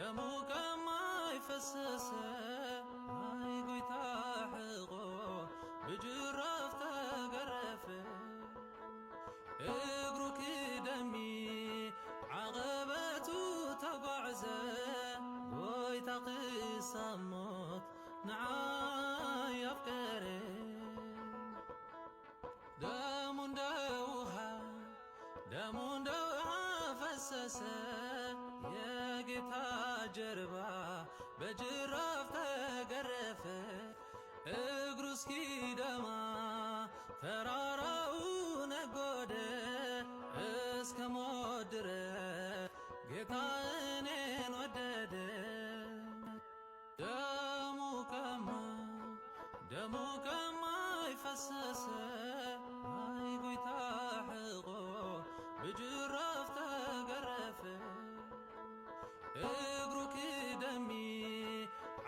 ደሙ ከማይፈሰሰ አይጎይታ ሕቆ ብጅራፍ ተገረፈ እግሩ ክደሚ ዓቐበቱ ተጓዕዘ ጎይታ ኽሳሞት ንዓይ ኣፍቀረ ደሙ እንደ ውሃ ፈሰሰ የጌታ ጀርባ በጅራፍ ተገረፈ እግሩ እስኪደማ ተራራው ነጎደ እስከ ሞት ድረስ ጌታ እኔን ወደደ ደሙ ከማይፈሰሰ አይጎይታ ሕቆ ብጅራፍ ተገረፈ እግሩ ክደሚ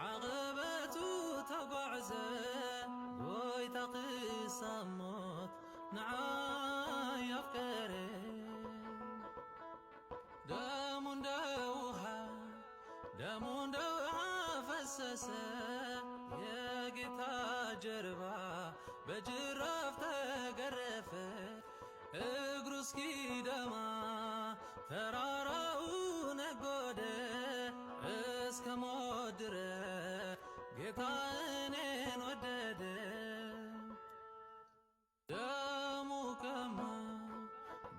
ዓቐበቱ ተጓዕዘ ጎይታ ኽሳሞት ንዓይ ኣፍቀረ ደሙ እንደ ውሃ ፈሰሰ የጌታ ጀርባ በጅራፍ ተገረፈ እግሩ እስኪደማ ተራራው ነጎደ እስከ ሞት ድረስ ጌታ እኔን ወደደ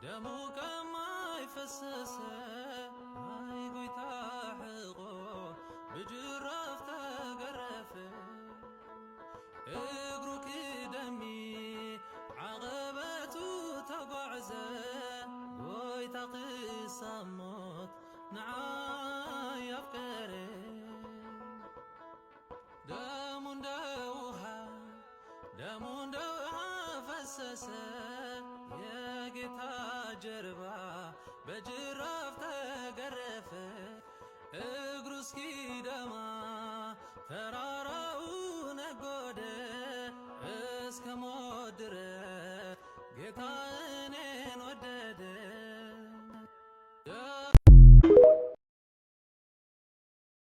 ደሙ ከማይፈሰሰ አይጎይታ ሕቆ ብጅራፍ ተገረፈ እግሩ ክደሚ ዓቐበቱ ተጓዕዘ ጎይታ ኽሳሞት ንዓይ ኣፍቀረ ደሙ እንደ ውሃ ፈሰሰ የጌታ ጀርባ በጅራፍ ተገረፈ እግሩ እስኪደማ ተራራው ነጎደ እስከ ሞት ድረስ ጌታ እኔን ወደደ